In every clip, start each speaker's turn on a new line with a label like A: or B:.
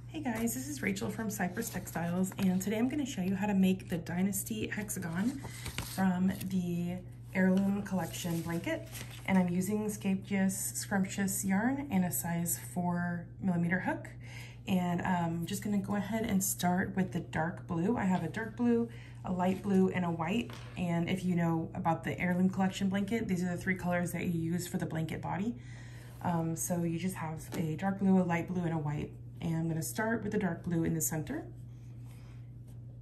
A: Hey guys, this is Rachel from CypressTextiles, and today I'm going to show you how to make the Dynasty hexagon from the Heirloom collection blanket. And I'm using scrumptious yarn and a size 4mm hook. And I'm just going to go ahead and start with the dark blue. I have a dark blue, a light blue, and a white. And if you know about the Heirloom collection blanket, these are the three colors that you use for the blanket body. So you just have a dark blue, a light blue, and a white. And I'm going to start with the dark blue in the center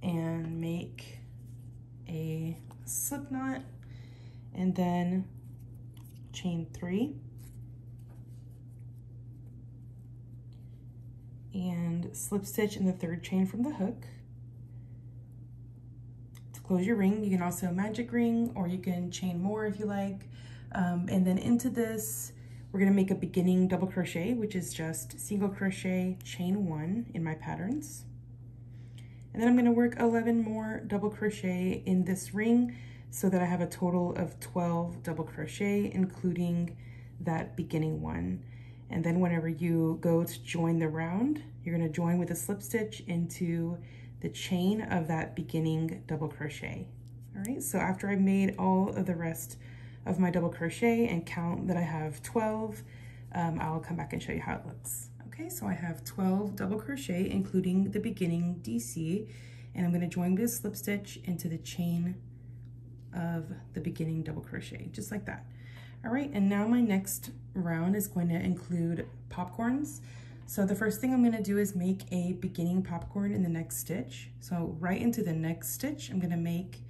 A: and make a slip knot and then chain 3 and slip stitch in the third chain from the hook. To close your ring, you can also magic ring or you can chain more if you like. And then into this, we're going to make a beginning double crochet, which is just single crochet, chain 1 in my patterns. And then I'm going to work 11 more double crochet in this ring so that I have a total of 12 double crochet, including that beginning one. And then whenever you go to join the round, you're going to join with a slip stitch into the chain of that beginning double crochet. All right, so after I've made all of the rest of my double crochet and count that I have 12, I'll come back and show you how it looks. Okay, so I have 12 double crochet, including the beginning DC, and I'm going to join with a slip stitch into the chain of the beginning double crochet, just like that. All right, and now my next round is going to include popcorns. So the first thing I'm going to do is make a beginning popcorn in the next stitch. So right into the next stitch, I'm going to make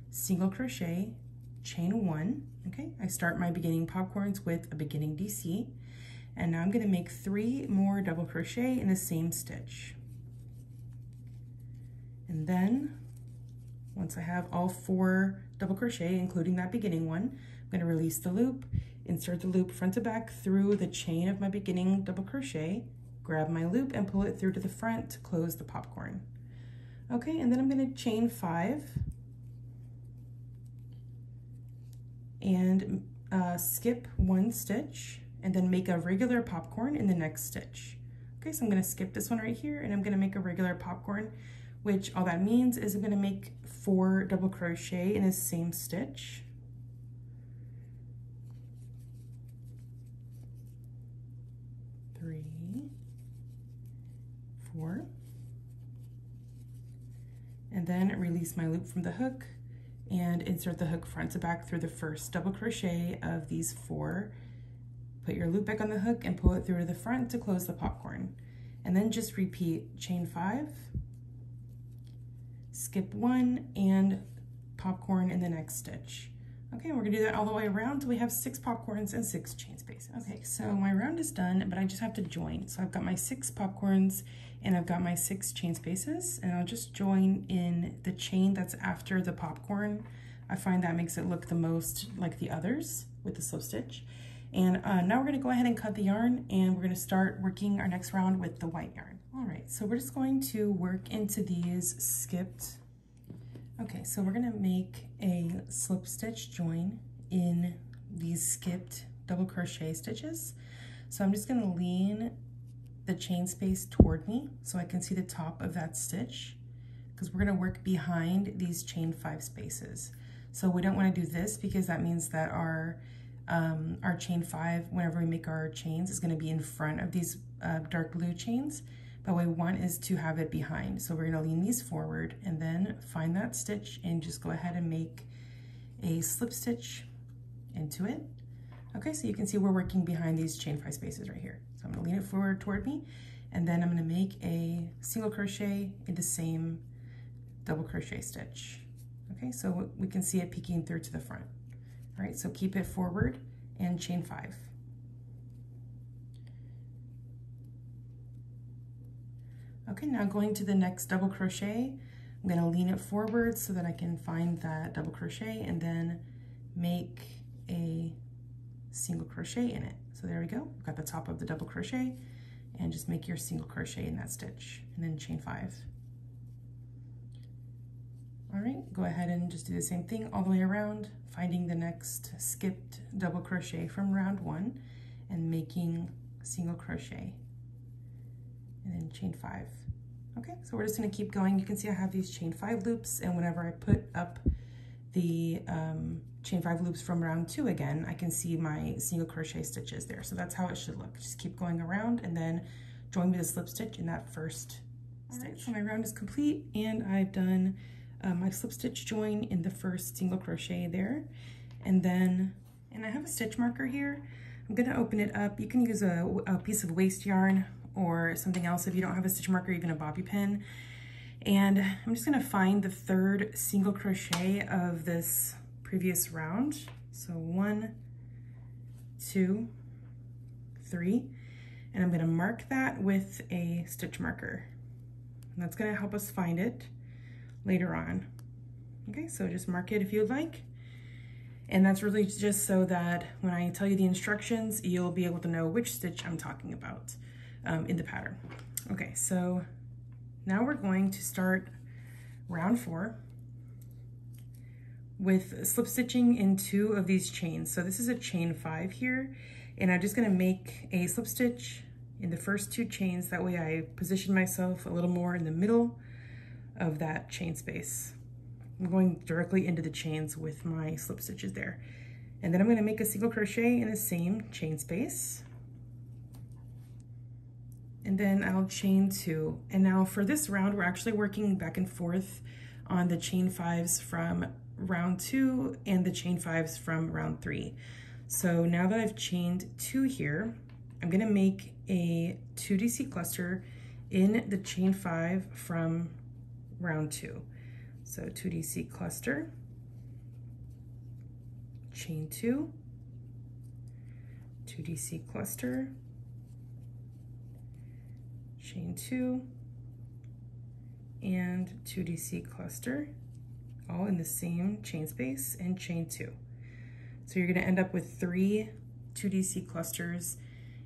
A: single crochet, chain 1. Okay, I start my beginning popcorns with a beginning DC, and now I'm going to make 3 more double crochet in the same stitch. And then once I have all 4 double crochet, including that beginning one, I'm going to release the loop, insert the loop front to back through the chain of my beginning double crochet, grab my loop and pull it through to the front to close the popcorn. Okay, and then I'm going to chain 5 and skip 1 stitch and then make a regular popcorn in the next stitch. Okay, so I'm going to skip this one right here and I'm going to make a regular popcorn, which all that means is I'm going to make 4 double crochet in the same stitch. Three, 4, and then release my loop from the hook and insert the hook front to back through the first double crochet of these 4. Put your loop back on the hook and pull it through to the front to close the popcorn. And then just repeat chain 5, skip 1, and popcorn in the next stitch. Okay, we're gonna do that all the way around till we have 6 popcorns and 6 chain spaces. Okay, so my round is done, but I just have to join. So I've got my 6 popcorns and I've got my 6 chain spaces, and I'll just join in the chain that's after the popcorn. I find that makes it look the most like the others with the slip stitch. And now we're gonna go ahead and cut the yarn, and we're gonna start working our next round with the white yarn. All right, so we're just going to work into these skipped. Okay, so we're gonna make a slip stitch join in these skipped double crochet stitches. So I'm just gonna lean the chain space toward me so I can see the top of that stitch, because we're gonna work behind these chain 5 spaces. So we don't wanna do this because that means that our chain 5, whenever we make our chains, is gonna be in front of these dark blue chains. But what we want is to have it behind. So we're gonna lean these forward and then find that stitch and just go ahead and make a slip stitch into it. Okay, so you can see we're working behind these chain 5 spaces right here. So I'm gonna lean it forward toward me, and then I'm gonna make a single crochet in the same double crochet stitch. Okay, so we can see it peeking through to the front. All right, so keep it forward and chain 5. Okay, now going to the next double crochet, I'm gonna lean it forward so that I can find that double crochet and then make a single crochet in it. So there we go, we've got the top of the double crochet, and just make your single crochet in that stitch and then chain 5. All right, go ahead and just do the same thing all the way around, finding the next skipped double crochet from round 1 and making single crochet and then chain 5. Okay, so we're just going to keep going. You can see I have these chain 5 loops, and whenever I put up the chain 5 loops from round 2 again, I can see my single crochet stitches there. So that's how it should look. Just keep going around and then join with a slip stitch in that first stitch. Right, so my round is complete, and I've done my slip stitch join in the first single crochet there. And I have a stitch marker here. I'm going to open it up. You can use a piece of waste yarn or something else if you don't have a stitch marker, even a bobby pin. And I'm just going to find the 3rd single crochet of this previous round. So 1, 2, 3, and I'm going to mark that with a stitch marker. And that's going to help us find it later on. Okay, so just mark it if you would like. And that's really just so that when I tell you the instructions, you'll be able to know which stitch I'm talking about in the pattern. Okay, so now we're going to start round 4 with slip stitching in 2 of these chains. So this is a chain 5 here, and I'm just going to make a slip stitch in the first 2 chains. That way I position myself a little more in the middle of that chain space. I'm going directly into the chains with my slip stitches there. And then I'm going to make a single crochet in the same chain space. And then I'll chain 2. And now for this round, we're actually working back and forth on the chain 5s from round 2 and the chain 5s from round 3. So now that I've chained 2 here, I'm going to make a 2DC cluster in the chain 5 from round 2. So 2DC cluster, chain 2, 2DC cluster, chain 2, and 2DC cluster, all in the same chain space, and chain 2. So you're going to end up with 3 2DC clusters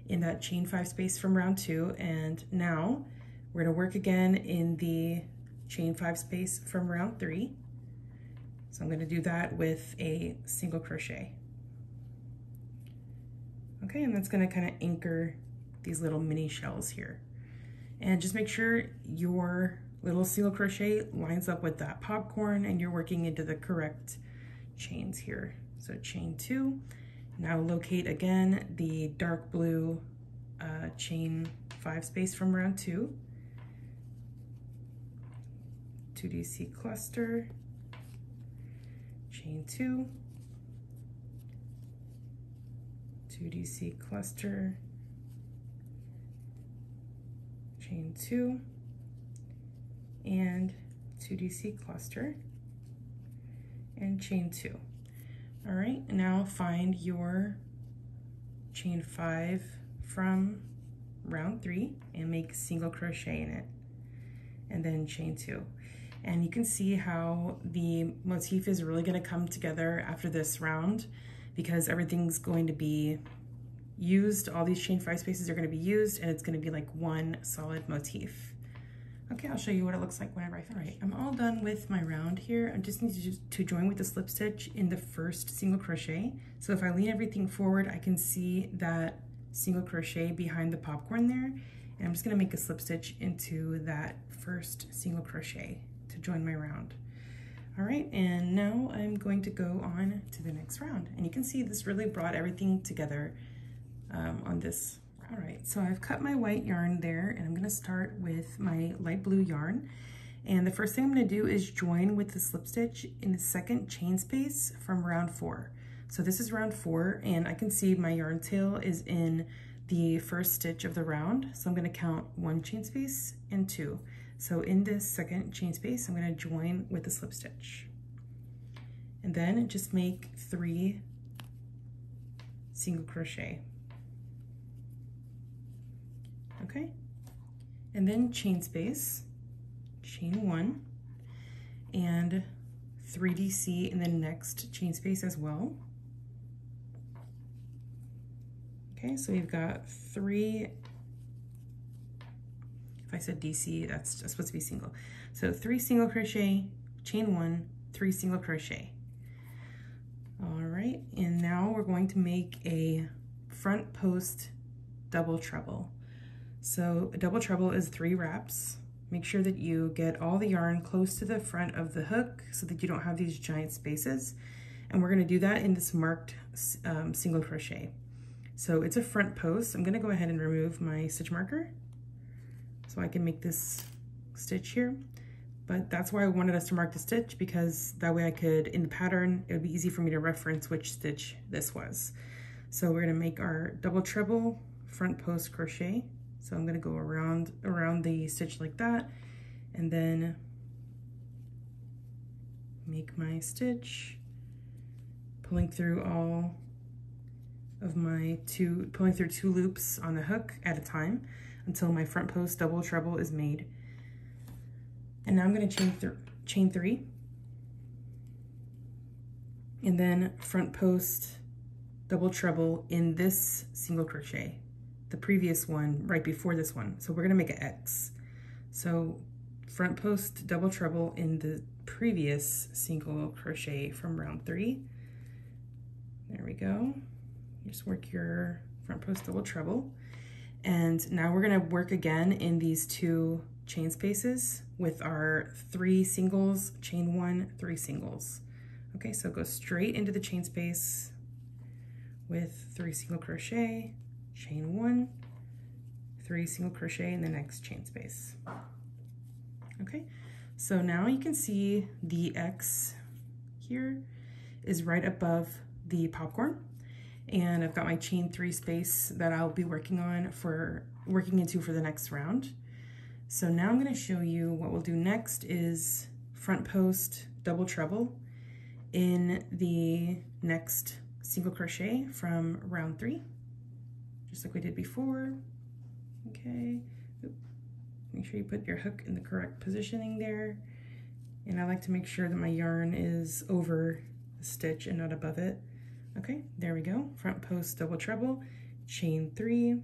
A: in that chain 5 space from round 2, and now we're going to work again in the chain 5 space from round 3. So I'm going to do that with a single crochet. Okay, and that's going to kind of anchor these little mini shells here. And just make sure your little single crochet lines up with that popcorn and you're working into the correct chains here. So chain 2, now locate again the dark blue chain 5 space from round 2, 2DC cluster, chain 2, 2DC cluster, chain 2, and 2DC cluster, and chain 2. All right, now find your chain 5 from round 3 and make single crochet in it, and then chain 2. And you can see how the motif is really going to come together after this round because everything's going to be used. All these chain 5 spaces are going to be used, and it's going to be like one solid motif. Okay, I'll show you what it looks like whenever I finish. All right, I'm all done with my round here. I just need to join with the slip stitch in the first single crochet. So if I lean everything forward, I can see that single crochet behind the popcorn there. And I'm just going to make a slip stitch into that first single crochet to join my round. All right, and now I'm going to go on to the next round. And you can see this really brought everything together on this. All right, so I've cut my white yarn there, and I'm gonna start with my light blue yarn. And the first thing I'm gonna do is join with the slip stitch in the second chain space from round 4. So this is round 4, and I can see my yarn tail is in the first stitch of the round. So I'm gonna count 1 chain space and 2. So in this second chain space, I'm gonna join with the slip stitch. And then just make 3 single crochet. Okay, and then chain space, chain 1, and 3DC in the next chain space as well. Okay, so we've got 3, if I said DC, that's supposed to be single. So 3 single crochet, chain 1, 3 single crochet. All right, and now we're going to make a front post double treble. So a double treble is 3 wraps. Make sure that you get all the yarn close to the front of the hook so that you don't have these giant spaces. And we're gonna do that in this marked single crochet. So it's a front post. I'm gonna go ahead and remove my stitch marker so I can make this stitch here. But that's why I wanted us to mark the stitch, because that way I could, in the pattern, it would be easy for me to reference which stitch this was. So we're gonna make our double treble front post crochet. So I'm gonna go around the stitch like that, and then make my stitch, pulling through all of my pulling through 2 loops on the hook at a time until my front post double treble is made. And now I'm gonna chain 3, and then front post double treble in this single crochet, the previous one right before this one. So we're gonna make an X. So front post double treble in the previous single crochet from round 3. There we go. Just work your front post double treble. And now we're gonna work again in these 2 chain spaces with our 3 singles, chain 1, 3 singles. Okay, so go straight into the chain space with 3 single crochet, chain 1, 3 single crochet in the next chain space. Okay, so now you can see the X here is right above the popcorn, and I've got my chain 3 space that I'll be working into for the next round. So now I'm going to show you what we'll do next is front post double treble in the next single crochet from round 3, just like we did before. Okay, make sure you put your hook in the correct positioning there, and I like to make sure that my yarn is over the stitch and not above it. Okay, there we go. Front post double treble, chain 3,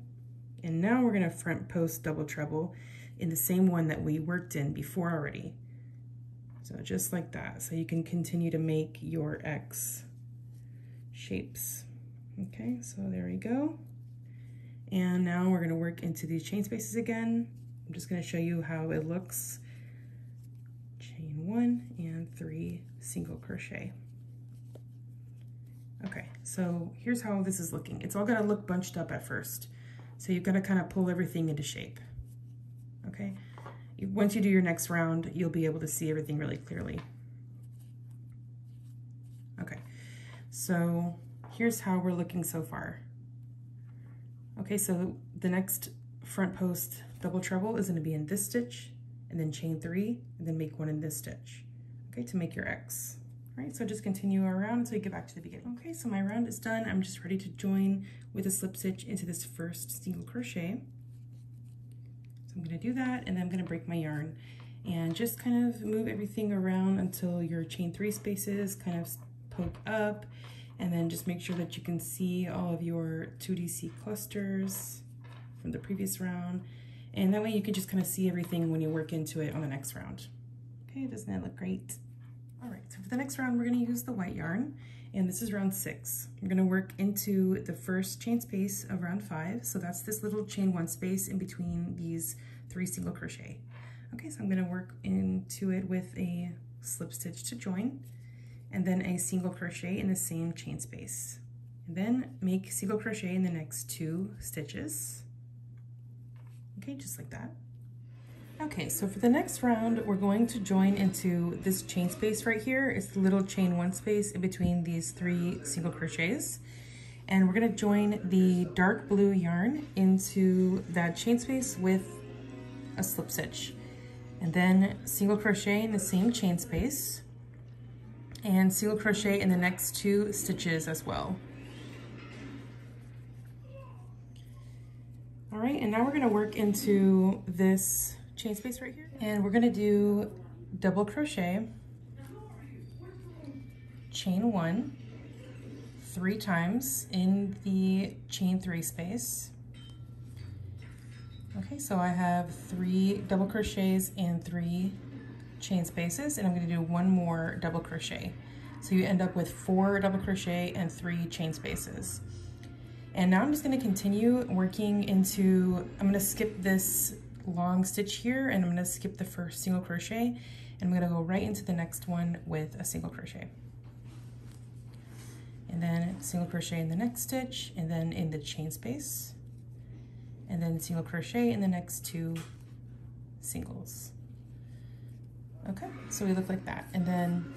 A: and now we're going to front post double treble in the same one that we worked in before already. So just like that, so you can continue to make your X shapes. Okay, so there we go. And now we're gonna work into these chain spaces again. I'm just gonna show you how it looks. Chain 1 and 3 single crochet. Okay, so here's how this is looking. It's all gonna look bunched up at first. So you've gotta kind of pull everything into shape. Okay, once you do your next round, you'll be able to see everything really clearly. Okay, so here's how we're looking so far. Okay, so the next front post double treble is going to be in this stitch, and then chain 3, and then make 1 in this stitch, okay, to make your X. All right, so just continue around until you get back to the beginning. Okay, so my round is done. I'm just ready to join with a slip stitch into this first single crochet. I'm gonna do that, and then I'm gonna break my yarn and just kind of move everything around until your chain 3 spaces kind of poke up, and then just make sure that you can see all of your 2DC clusters from the previous round, and that way you can just kind of see everything when you work into it on the next round. Okay, doesn't that look great? All right, so for the next round, we're gonna use the white yarn, and this is round 6. We're gonna work into the first chain space of round 5. So that's this little chain 1 space in between these 3 single crochet. Okay, so I'm gonna work into it with a slip stitch to join, and then a single crochet in the same chain space. And then make single crochet in the next 2 stitches. Okay, just like that. Okay, so for the next round, we're going to join into this chain space right here. It's the little chain 1 space in between these 3 single crochets. And we're gonna join the dark blue yarn into that chain space with a slip stitch. And then single crochet in the same chain space, and single crochet in the next 2 stitches as well. All right, and now we're gonna work into this chain space right here, and we're gonna do double crochet, chain 1 3 times in the chain 3 space. Okay, so I have 3 double crochets and 3 chain spaces, and I'm going to do 1 more double crochet. So you end up with 4 double crochet and 3 chain spaces. And now I'm just going to continue working into, I'm going to skip this long stitch here, and I'm going to skip the first single crochet, and I'm going to go right into the next one with a single crochet. And then single crochet in the next stitch, and then in the chain space, and then single crochet in the next 2 singles. Okay, so we look like that. And then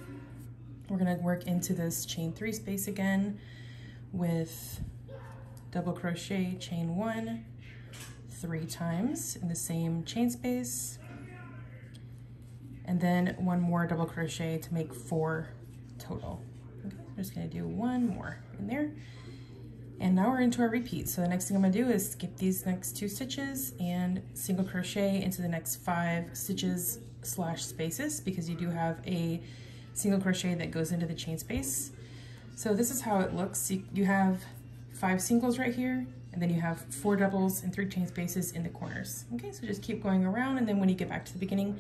A: we're gonna work into this chain 3 space again with double crochet, chain 1, 3 times in the same chain space, and then 1 more double crochet to make 4 total. Okay, I'm just gonna do 1 more in there. And now we're into our repeat. So the next thing I'm gonna do is skip these next 2 stitches and single crochet into the next 5 stitches / spaces, because you do have a single crochet that goes into the chain space. So this is how it looks. You have 5 singles right here, and then you have 4 doubles and 3 chain spaces in the corners. Okay, so just keep going around, and then when you get back to the beginning,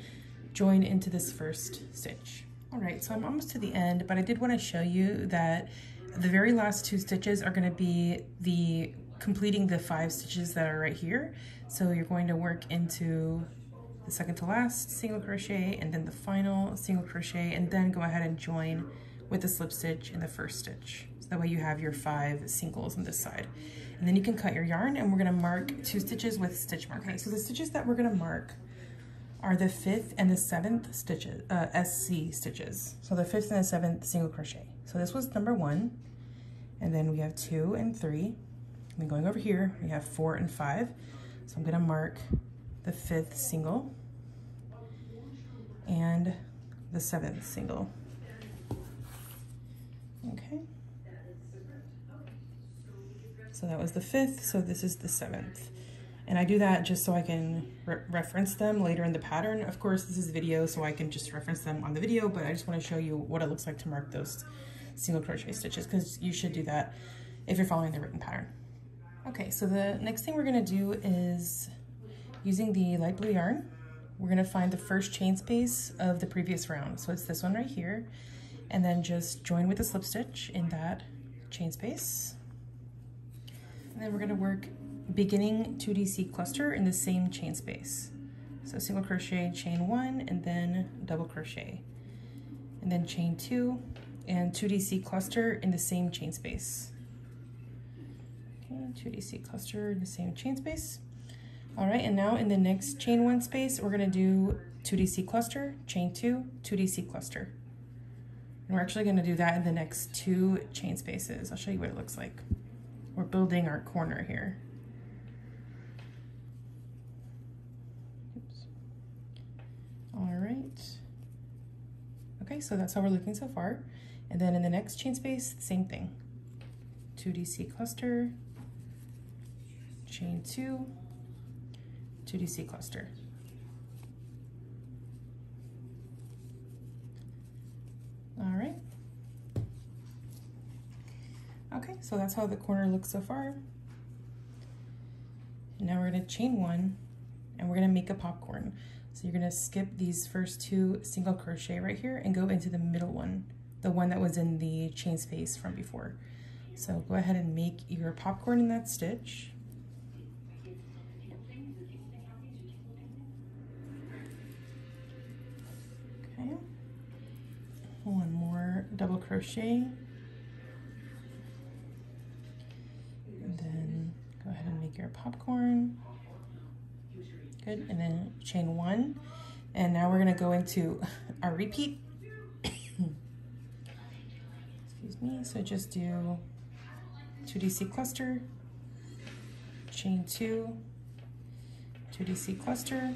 A: join into this first stitch. All right, so I'm almost to the end, but I did want to show you that the very last 2 stitches are going to be the completing the 5 stitches that are right here. So you're going to work into the second to last single crochet, and then the final single crochet, and then go ahead and join with the slip stitch in the first stitch. So that way you have your 5 singles on this side. And then you can cut your yarn, and we're going to mark 2 stitches with stitch markers. Okay, so the stitches that we're going to mark are the 5th and the 7th stitches, SC stitches. So the 5th and the 7th single crochet. So this was number 1, and then we have 2 and 3. And then going over here, we have 4 and 5. So I'm gonna mark the 5th single and the 7th single. Okay. So that was the 5th, so this is the 7th. And I do that just so I can reference them later in the pattern. Of course, this is video, so I can just reference them on the video, but I just want to show you what it looks like to mark those single crochet stitches, because you should do that if you're following the written pattern. Okay, so the next thing we're going to do is, using the light blue yarn, we're going to find the first chain space of the previous round. So it's this one right here, and then just join with a slip stitch in that chain space. And then we're going to work beginning 2DC cluster in the same chain space. So single crochet, chain 1, and then double crochet, and then chain 2 and 2DC cluster in the same chain space. Okay, 2DC cluster in the same chain space. All right, and now in the next chain 1 space, we're going to do 2DC cluster, chain 2, 2DC cluster. And we're actually going to do that in the next 2 chain spaces. I'll show you what it looks like. We're building our corner here. All right. Okay, so that's how we're looking so far. And then in the next chain space, same thing. 2DC cluster, chain 2, 2DC cluster. All right. Okay, so that's how the corner looks so far. Now we're going to chain 1, and we're going to make a popcorn. So you're going to skip these first 2 single crochet right here and go into the middle one, the one that was in the chain space from before. So go ahead and make your popcorn in that stitch. Okay. 1 more double crochet. And then go ahead and make your popcorn. Good, and then chain 1, and now we're going to go into our repeat. Excuse me. So just do 2DC cluster, chain 2, 2DC cluster,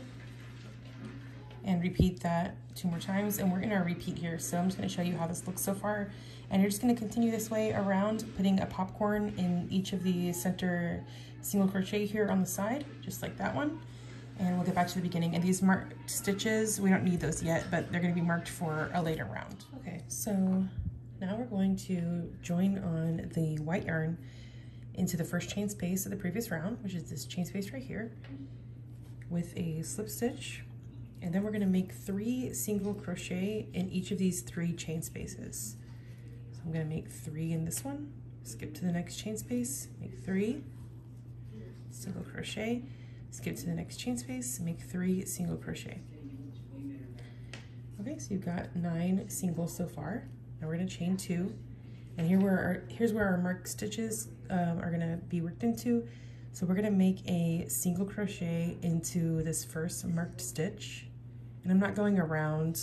A: and repeat that 2 more times. And we're in our repeat here, so I'm just going to show you how this looks so far. And you're just going to continue this way around, putting a popcorn in each of the center single crochet here on the side, just like that one. And we'll get back to the beginning. And these marked stitches, we don't need those yet, but they're going to be marked for a later round. Okay, so now we're going to join on the white yarn into the first chain space of the previous round, which is this chain space right here, with a slip stitch. And then we're going to make 3 single crochet in each of these 3 chain spaces. So I'm going to make 3 in this one, skip to the next chain space, make 3, single crochet, skip to the next chain space, make 3 single crochet. Okay, so you've got 9 singles so far. Now we're going to chain 2, and here's where our marked stitches are going to be worked into. So we're going to make a single crochet into this first marked stitch, and I'm not going around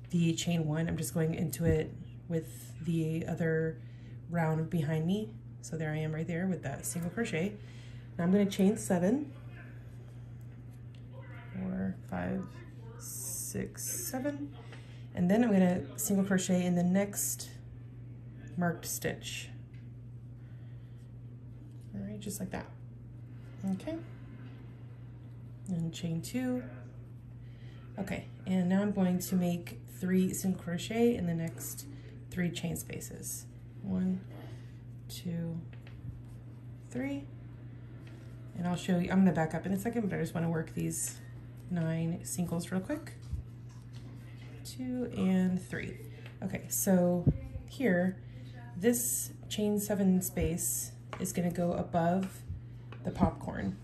A: the chain 1, I'm just going into it with the other round behind me. So there I am right there with that single crochet. Now I'm going to chain 7, 4, 5, 6, 7, and then I'm going to single crochet in the next marked stitch. All right, just like that. Okay, and chain 2. Okay, and now I'm going to make 3 single crochet in the next 3 chain spaces. 1, 2, 3, and I'll show you. I'm going to back up in a second, but I just want to work these 9 singles real quick. 2 and 3. Okay, so here, this chain 7 space is going to go above the popcorn.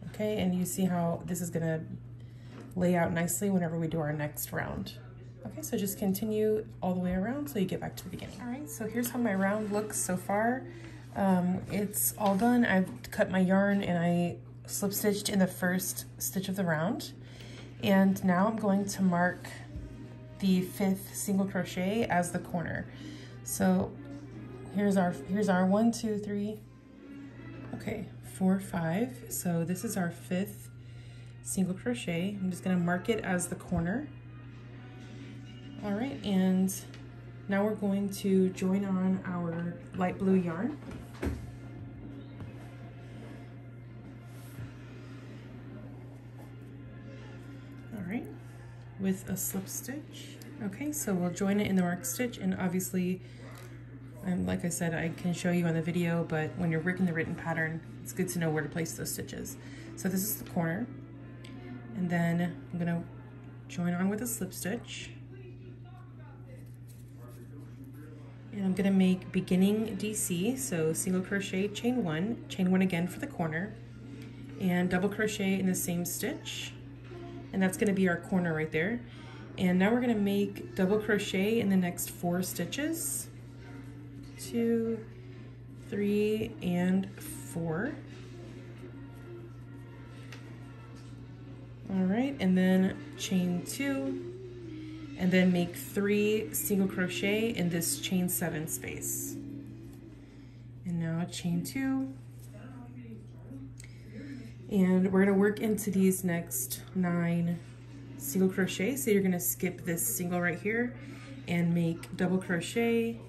A: Okay, and you see how this is going to lay out nicely whenever we do our next round. Okay, so just continue all the way around so you get back to the beginning. All right, so here's how my round looks so far. It's all done. I've cut my yarn and I slip stitched in the first stitch of the round. And now I'm going to mark the 5th single crochet as the corner. So here's our 1, 2, 3, okay, 4, 5. So this is our 5th single crochet. I'm just going to mark it as the corner. All right, and now we're going to join on our light blue yarn. All right, with a slip stitch. Okay, so we'll join it in the marked stitch, and obviously, like I said, I can show you on the video, but when you're working the written pattern, it's good to know where to place those stitches. So this is the corner, and then I'm gonna join on with a slip stitch. And I'm gonna make beginning DC, so single crochet, chain 1 again for the corner, and double crochet in the same stitch, and that's gonna be our corner right there. And now we're gonna make double crochet in the next 4 stitches, 2, 3, and 4. All right, and then chain 2, and then make 3 single crochet in this chain 7 space. And now chain 2, and we're gonna work into these next 9 single crochet. So you're gonna skip this single right here and make double crochet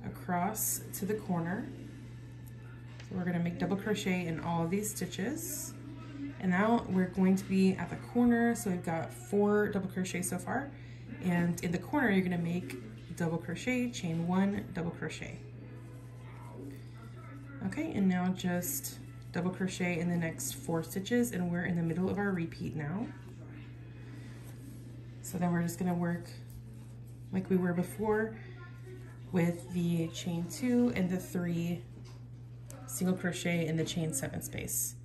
A: across to the corner. So we're gonna make double crochet in all of these stitches. And now we're going to be at the corner, so we've got 4 double crochet so far. And in the corner, you're gonna make double crochet, chain 1, double crochet. Okay, and now just double crochet in the next 4 stitches, and we're in the middle of our repeat now. So then we're just gonna work like we were before with the chain 2 and the 3 single crochet in the chain 7 space.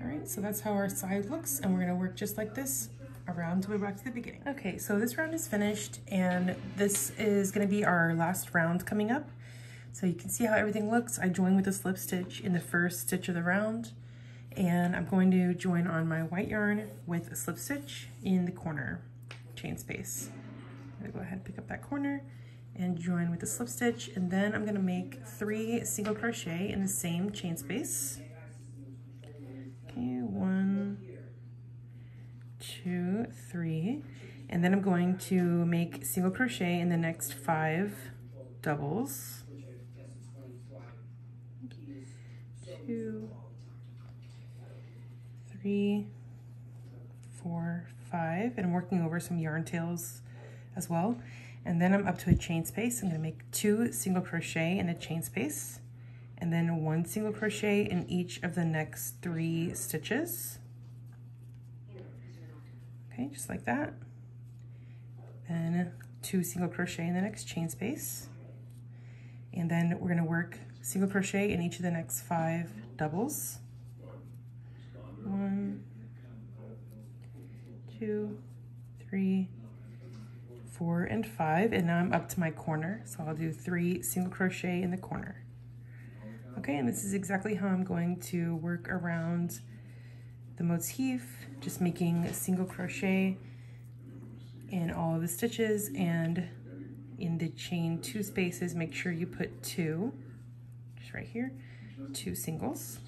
A: All right, so that's how our side looks, and we're gonna work just like this around till we're back to the beginning. Okay, so this round is finished, and this is gonna be our last round coming up. So you can see how everything looks. I joined with a slip stitch in the first stitch of the round, and I'm going to join on my white yarn with a slip stitch in the corner chain space. I'm gonna go ahead and pick up that corner and join with a slip stitch, and then I'm gonna make 3 single crochet in the same chain space. Okay, 1, 2, 3, and then I'm going to make single crochet in the next 5 doubles. 2, 3, 4, 5, and I'm working over some yarn tails as well. And then I'm up to a chain space. I'm going to make 2 single crochet in a chain space, and then 1 single crochet in each of the next 3 stitches. Okay, just like that. Then 2 single crochet in the next chain space, and then we're going to work single crochet in each of the next 5 doubles. 1, 2, 3, 4, and 5, and now I'm up to my corner, so I'll do 3 single crochet in the corner. Okay, and this is exactly how I'm going to work around the motif, just making a single crochet in all of the stitches, and in the chain 2 spaces, make sure you put 2, just right here, 2 singles.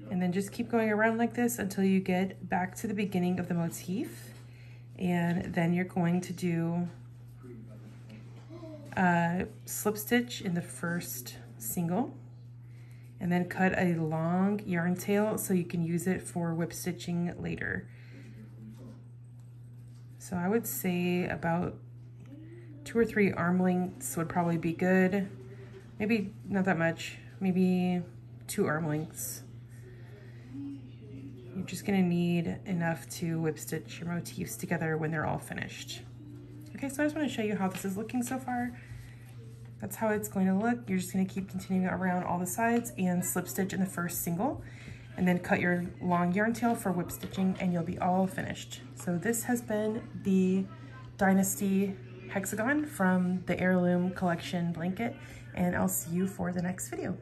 A: And then just keep going around like this until you get back to the beginning of the motif. And then you're going to do a slip stitch in the first single, and then cut a long yarn tail so you can use it for whip stitching later. So I would say about 2 or 3 arm lengths would probably be good. Maybe not that much, maybe 2 arm lengths. You're just gonna need enough to whip stitch your motifs together when they're all finished. Okay, so I just wanna show you how this is looking so far. That's how it's going to look. You're just gonna keep continuing around all the sides and slip stitch in the first single, and then cut your long yarn tail for whip stitching, and you'll be all finished. So this has been the Dynasty hexagon from the Heirloom collection blanket, and I'll see you for the next video.